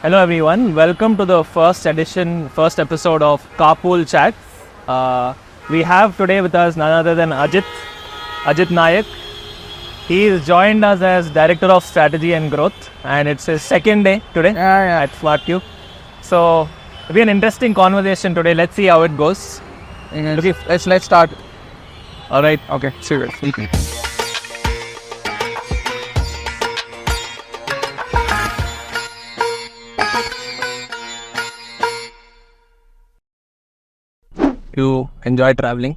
Hello everyone, welcome to the first episode of Carpool Chats. We have today with us none other than Ajit Nayak. He is joined us as Director of Strategy and Growth, and it's his second day today at SmartQ. So it'll be an interesting conversation today. Let's see how it goes. Okay, let's start. Alright. Okay, serious. You enjoy traveling?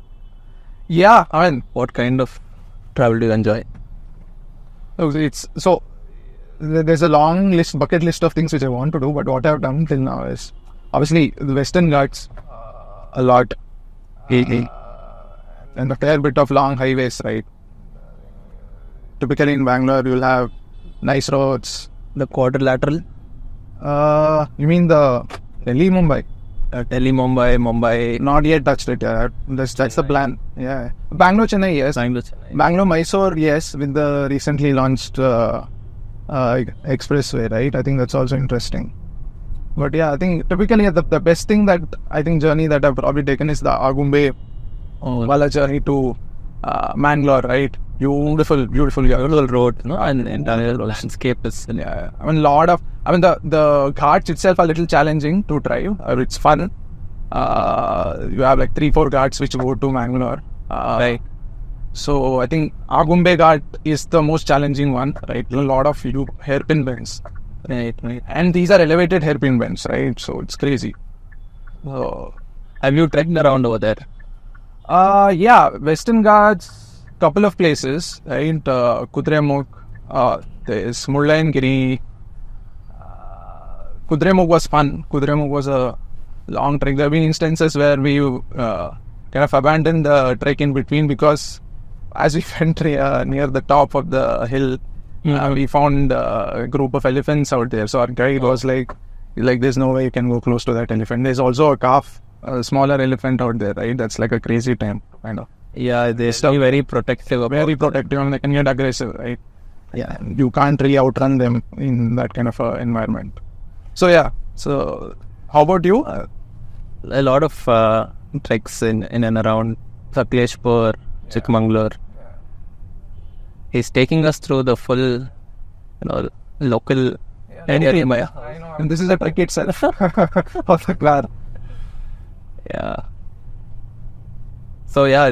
Yeah, I mean, What kind of travel do you enjoy? there's a long bucket list of things which I want to do, but what I've done till now is obviously the Western Ghats a lot, and a fair bit of long highways, right? Typically in Bangalore, you'll have nice roads. The quadrilateral? You mean the Delhi Mumbai? Delhi, Mumbai. Not yet touched it. Yeah, that's the plan. Yeah, Bangalore, Chennai, yes. Bangalore, Mysore, yes, with the recently launched expressway, right? I think that's also interesting. But yeah, I think typically the best thing that I think journey that I've probably taken is the Agumbe Wala journey to Mangalore, right? Beautiful road, no? And entire landscape is. Yeah, I mean the ghats itself are a little challenging to drive. It's fun. You have like 3-4 ghats which go to Mangalore. Right. So I think Agumbe Ghat is the most challenging one, right? A lot of hairpin bends. Right. And these are elevated hairpin bends, right? So it's crazy. Have you trekked around over there? Yeah, Western Ghats, couple of places, right? Kudremukh, there's Mullayanagiri. Kudremukh was fun. Kudremukh was a long trek. There have been instances where we kind of abandoned the trek in between because as we went near the top of the hill, we found a group of elephants out there. So our guide was like, there's no way you can go close to that elephant. There's also a smaller elephant out there, right? That's like a crazy time, kind of. Yeah, they're very protective. Very protective, and they can get aggressive, right? Yeah. And you can't really outrun them in that kind of environment. So yeah. So how about you? A lot of treks in and around Sakleshpur, Chikmagalur. He's taking us through the full, local area. I know. And this is a trek itself of the car. Yeah. So yeah,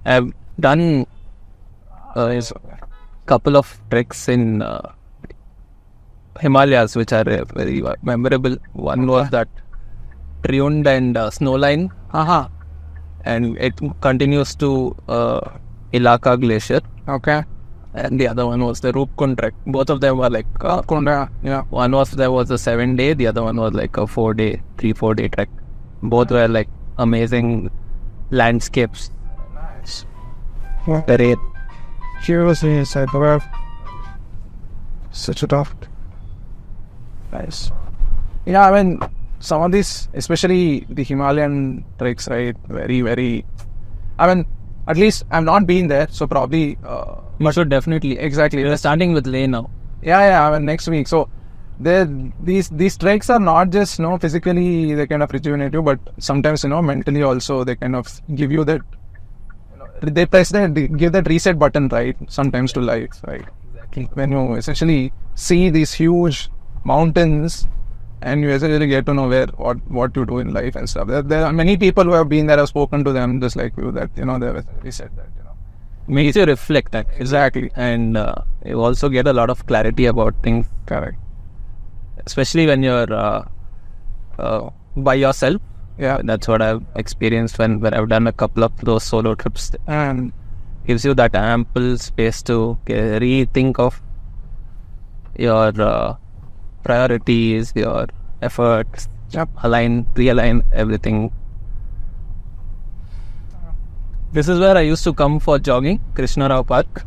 I've done a couple of treks in Himalayas, which are very memorable. One was that Triund and Snowline, and it continues to Ilaka Glacier. Okay. And the other one was the Rupkund trek. Both of them were like yeah. One was a 7-day, the other one was like a 3-4 day trek. Both were like amazing landscapes. Nice. Terrain. Seriously, such a tough. Nice. Yeah, I mean, some of these, especially the Himalayan treks, right? Very, very. I mean, at least I've not been there, so probably. You should definitely. Exactly. We're starting with Leh now. Yeah. I mean, next week. So, these treks are not just physically they kind of rejuvenate you, but sometimes mentally also they kind of give you that. They give that reset button, right? Sometimes to life, right? Exactly. When you essentially see these huge mountains and you essentially get to know what you do in life and stuff. There are many people who have been there, have spoken to them just like you, that they said that Makes you reflect that. Exactly. And you also get a lot of clarity about things. Correct. Especially when you're by yourself. Yeah. That's what I've experienced when I've done a couple of those solo trips. And gives you that ample space to rethink of your priorities, your efforts, realign everything. This is where I used to come for jogging, Krishna Rao Park.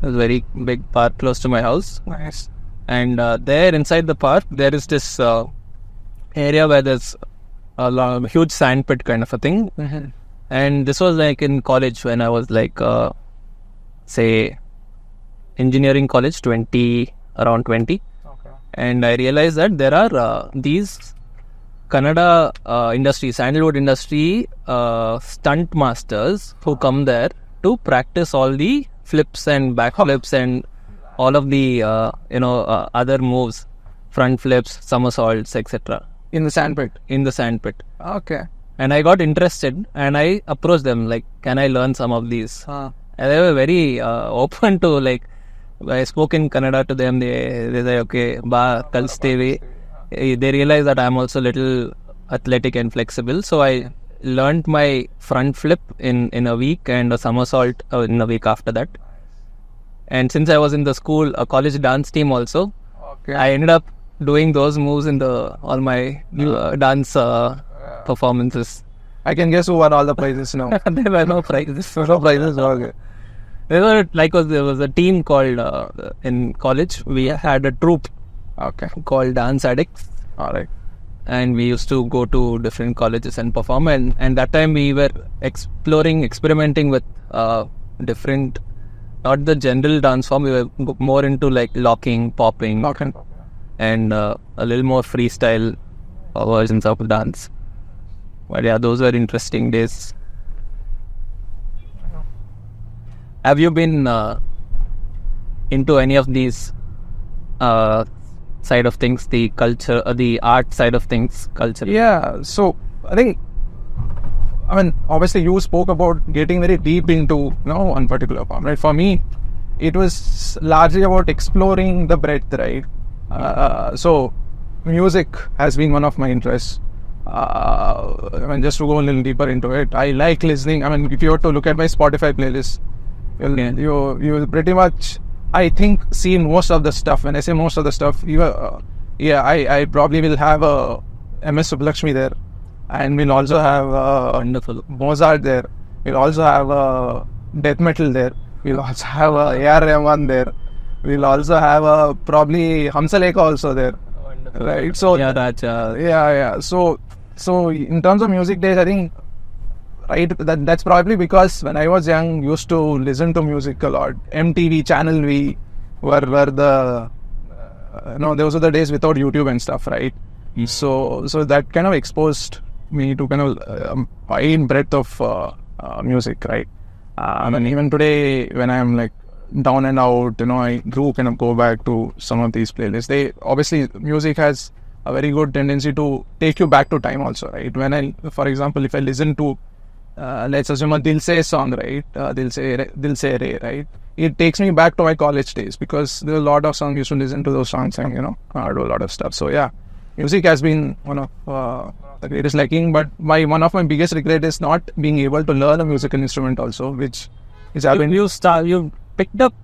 There's a very big park close to my house. Nice. And there inside the park, there is this area where there's a huge sand pit kind of a thing. Mm-hmm. And this was like in college when I was like, say, engineering college, around 20. Okay. and I realized that there are these Kannada industry, sandalwood industry stunt masters who come there to practice all the flips and backflips and all of the other moves, front flips, somersaults, etc. In the sandpit. in the sandpit. Okay. And I got interested and I approached them like, can I learn some of these? And they were very open to, like, I spoke in Kannada to them. They say, okay, ba kalsteve. They realized that I'm also a little athletic and flexible. So I learned my front flip in a week and a somersault in a week after that. And since I was in the school, a college dance team also, Okay. I ended up doing those moves in all my dance performances. I can guess who won all the prizes now. There were no prizes. No prizes. Okay. There was a team called in college. We had a troupe Okay. called Dance Addicts, All right. and we used to go to different colleges and perform. And that time we were experimenting with different, not the general dance form. We were more into like locking, popping, Okay. and a little more freestyle versions of dance. But yeah, those were interesting days. Have you been into any of these side of things, the culture, the art side of things, culture? Yeah. So I think, obviously you spoke about getting very deep into one particular form, right? For me, it was largely about exploring the breadth, right? So music has been one of my interests. Just to go a little deeper into it, I like listening. If you were to look at my Spotify playlist, you'll pretty much, I think, see most of the stuff. When I say most of the stuff, I probably will have a MS Subbulakshmi there, and we'll also have Wonderful. Mozart there. We'll also have death metal there. We'll also have A.R. Rahman there. We'll also have probably Hamsalekha also there. Wonderful. Right. So Yeah, Raja. yeah. So in terms of music days, I think, right, that's probably because when I was young, used to listen to music a lot. MTV, Channel V were the those were the days without YouTube and stuff, right? So that kind of exposed me to kind of wide breadth of music, right? Even today, when I'm like down and out, I do kind of go back to some of these playlists. Obviously, music has a very good tendency to take you back to time also, right? For example, if I listen to let's assume a Dil Se song, right? Dil Se Re, right? It takes me back to my college days because there are a lot of songs. I used to listen to those songs and do a lot of stuff. So yeah, music has been one of the greatest liking. But one of my biggest regret is not being able to learn a musical instrument also, which is You picked up.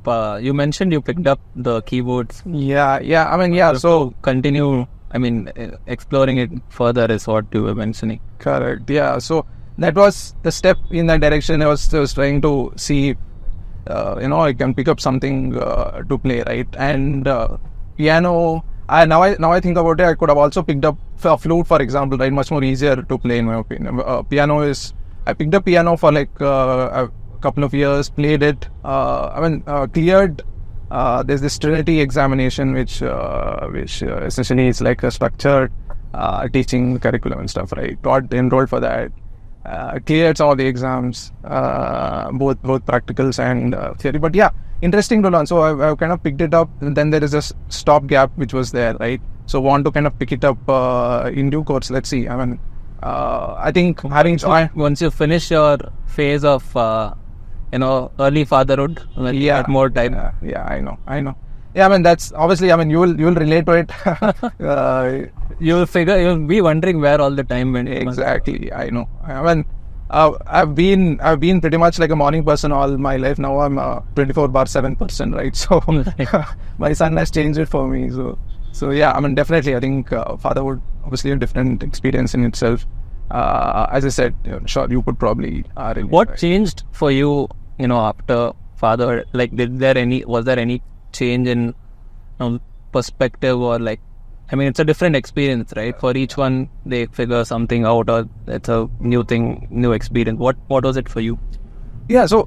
You mentioned you picked up the keyboards. Yeah. So continue. Exploring it further is what you were mentioning. Correct. Yeah. So that was the step in that direction. I was trying to see, I can pick up something to play, right? And piano. Now I think about it, I could have also picked up a flute, for example, right? Much more easier to play, in my opinion. I picked up piano for like a couple of years, played it. Cleared. There's this Trinity examination, which essentially is like a structured teaching curriculum and stuff, right? Enrolled for that. Cleared some of the exams, both practicals and theory. But yeah, interesting to learn. So I've kind of picked it up. And then there is a stop gap which was there, right? So want to kind of pick it up in due course. Let's see. I think once you finish your phase of early fatherhood, when you get more time. Yeah, I know. Yeah, that's obviously. You will relate to it. You'll be wondering where all the time went. Exactly, I know. I've been pretty much like a morning person all my life. Now I'm a 24/7 person, right? So my son has changed it for me. So yeah, definitely. I think fatherhood, obviously, a different experience in itself. As I said, sure, you could probably. What changed for you, after fatherhood? Like, was there any change in perspective, or like, it's a different experience, right? For each one, they figure something out, or it's a new thing, new experience. What was it for you? Yeah, so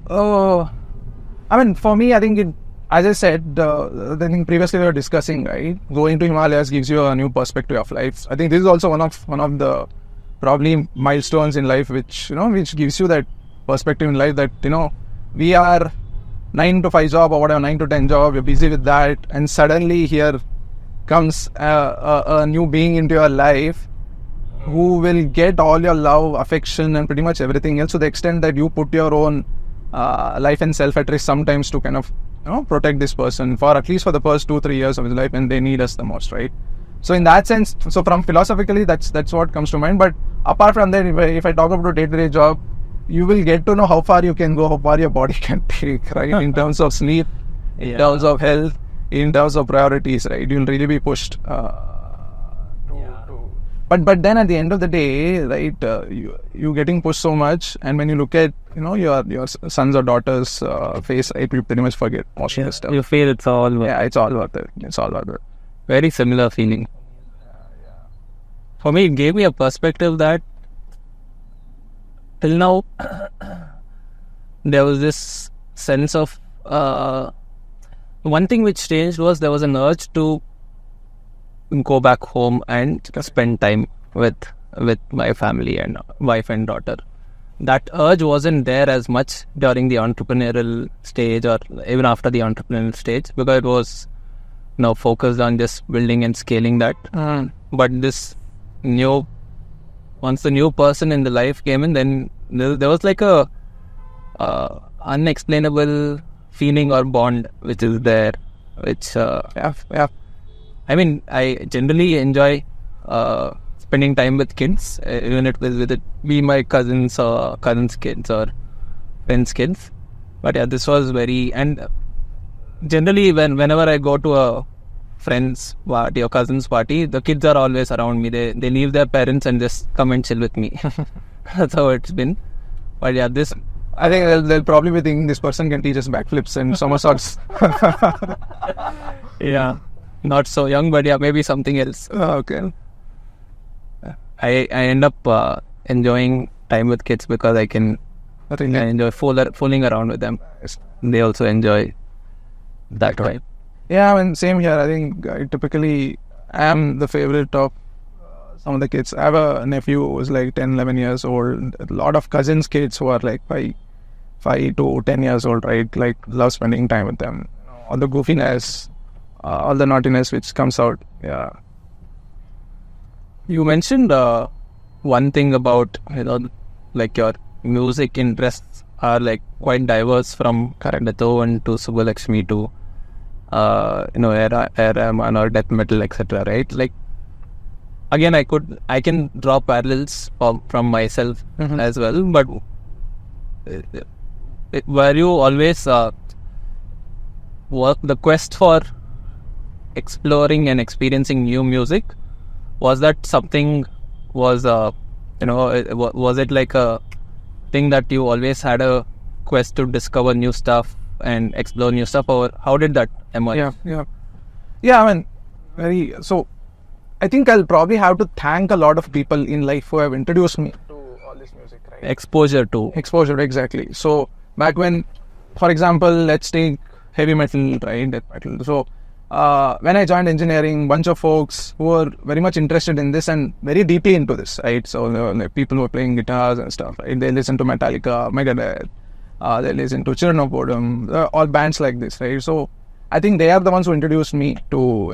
for me, I think as I said, I think previously we were discussing, right? Going to Himalayas gives you a new perspective of life. I think this is also one of the probably milestones in life, which which gives you that perspective in life that we are 9 to 5 job or whatever, 9 to 10 job. You're busy with that, and suddenly here comes a new being into your life who will get all your love, affection, and pretty much everything else, to the extent that you put your own life and self at risk sometimes to kind of protect this person for at least for the first 2-3 years of his life when they need us the most, right? So in that sense, so from philosophically, that's what comes to mind. But apart from that, if I talk about day-to-day job, you will get to know how far you can go, how far your body can take, right? In terms of sleep, in terms of health, in terms of priorities, right? You'll really be pushed. But then at the end of the day, right, you getting pushed so much, and when you look at your sons or daughters' face, right, you pretty much forget most of the stuff. You feel it's all worth it. Yeah, it's all worth it. It's all worth it. Very similar feeling. For me, it gave me a perspective that till now there was this sense of one thing which changed was there was an urge to go back home and spend time with my family and wife and daughter. That urge wasn't there as much during the entrepreneurial stage or even after the entrepreneurial stage, because it was now focused on just building and scaling that. But once the new person in the life came in, then there was like a unexplainable feeling or bond which is there, which I mean, I generally enjoy spending time with kids, even if it be my cousins or cousins' kids or friends' kids. But yeah, this was and generally whenever I go to a friend's party or cousin's party, the kids are always around me. They leave their parents and just come and chill with me. That's how it's been. But yeah, I think they'll probably be thinking this person can teach us backflips and somersaults. Yeah. Not so young, but yeah, maybe something else. Okay. I end up enjoying time with kids because I enjoy fooling around with them. They also enjoy that vibe. Yeah, I mean, same here. I think I typically am the favorite of some of the kids. I have a nephew who's like 10, 11 years old. A lot of cousins' kids who are like 5 to 10 years old, right? Like, love spending time with them. All the goofiness, all the naughtiness which comes out. Yeah. You mentioned one thing about like your music interests are like quite diverse, from Beethoven to Subbalakshmi to Rahman or death metal, etc. Right? Like, again, I can draw parallels from myself as well. But were you always the quest for exploring and experiencing new music? Was that something? Was it like a thing that you always had a quest to discover new stuff and explore new stuff, or how did that emerge? Yeah. I mean, so I think I'll probably have to thank a lot of people in life who have introduced me to all this music, right? Exposure, exactly. So back when, for example, let's take heavy metal, right? Death metal. So when I joined engineering, bunch of folks who were very much interested in this and very deeply into this, right? So there were like people who were playing guitars and stuff, right? They listen to Metallica, Megadeth, they listen to Children of Bodom, all bands like this, right? So I think they are the ones who introduced me to,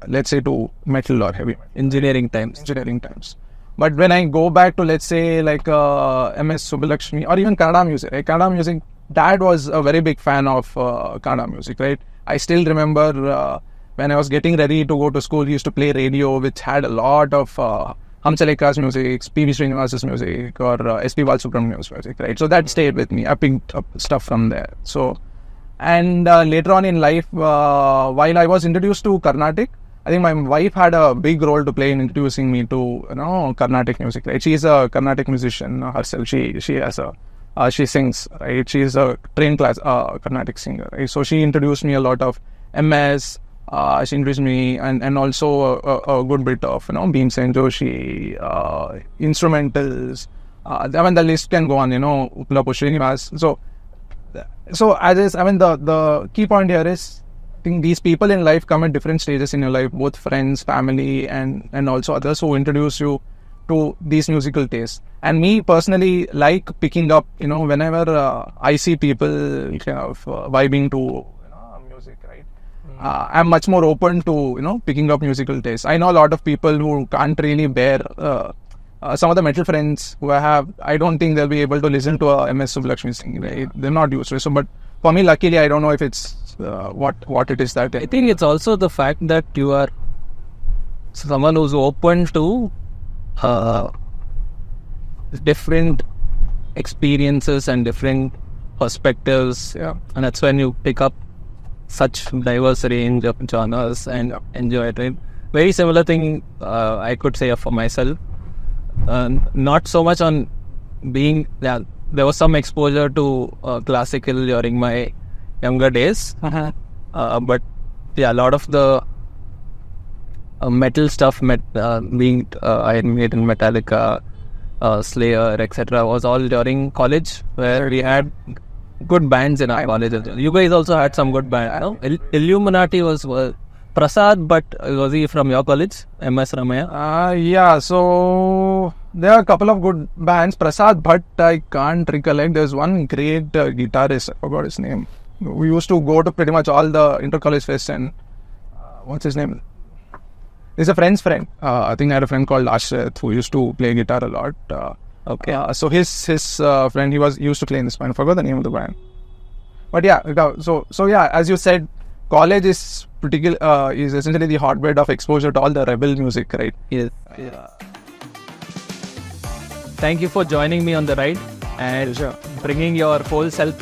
let's say, to metal or heavy metal. Engineering times. But when I go back to, let's say, like MS Subbalakshmi or even Kannada music, right? Kannada music, Dad was a very big fan of Kannada music, right? I still remember when I was getting ready to go to school, he used to play radio, which had a lot of Hamchaleka's music, P.V. Srinivasa's music, or S.P. Balsubrahmanyam's music, right? So that stayed with me. I picked up stuff from there. So, and later on in life, while I was introduced to Carnatic, I think my wife had a big role to play in introducing me to Carnatic music, right? She is a Carnatic musician herself. She sings, right? She is a trained class Carnatic singer, right? So she introduced me a lot of MS. She introduced me and also a good bit of Bhimsen Joshi, instrumentals. I mean, the list can go on. Uppalapu Srinivas. So the key point here is think these people in life come at different stages in your life, both friends, family, and also others who introduce you to these musical tastes. And me personally like picking up, whenever I see people kind of vibing to music, right? I'm much more open to picking up musical tastes. I know a lot of people who can't really bear some of the metal friends who I don't think they'll be able to listen to a MS Subbulakshmi sing, right? They're not used to it. So, but for me, luckily, I don't know if it's what it is that I think it's also the fact that you are someone who's open to different experiences and different perspectives, and that's when you pick up such diverse range of genres and enjoy it. Right? Very similar thing I could say for myself. Not so much on being there was some exposure to classical during my younger days, but a lot of the metal stuff, being Iron Maiden, Metallica, Slayer, etc., was all during college, where we had good bands in our college. You guys also had some good bands. No? Illuminati was Prasad, but was he from your college? MS Ramaya? Yeah, so there are a couple of good bands. Prasad Bhatt, I can't recollect. There's one great guitarist, I forgot his name. We used to go to pretty much all the inter-college fests, and what's his name? He's a friend's friend. I think I had a friend called Ashrit who used to play guitar a lot. So his friend, he used to play in this band. I forgot the name of the band. But yeah, so yeah, as you said, college is is essentially the hotbed of exposure to all the rebel music, right? Yes. Thank you for joining me on the ride and bringing your whole self.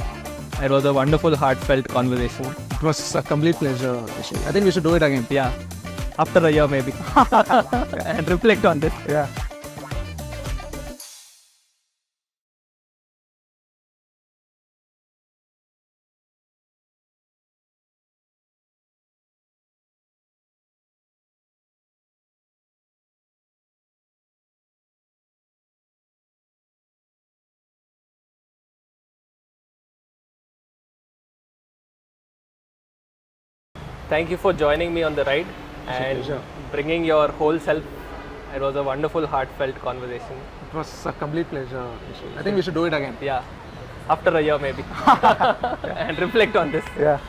It was a wonderful, heartfelt conversation. It was a complete pleasure. I think we should do it again. Yeah. After a year, maybe. And reflect on this. Yeah. Thank you for joining me on the ride and bringing your whole self. It was a wonderful, heartfelt conversation. It was a complete pleasure. I think we should do it again. Yeah. After a year, maybe. And reflect on this. Yeah.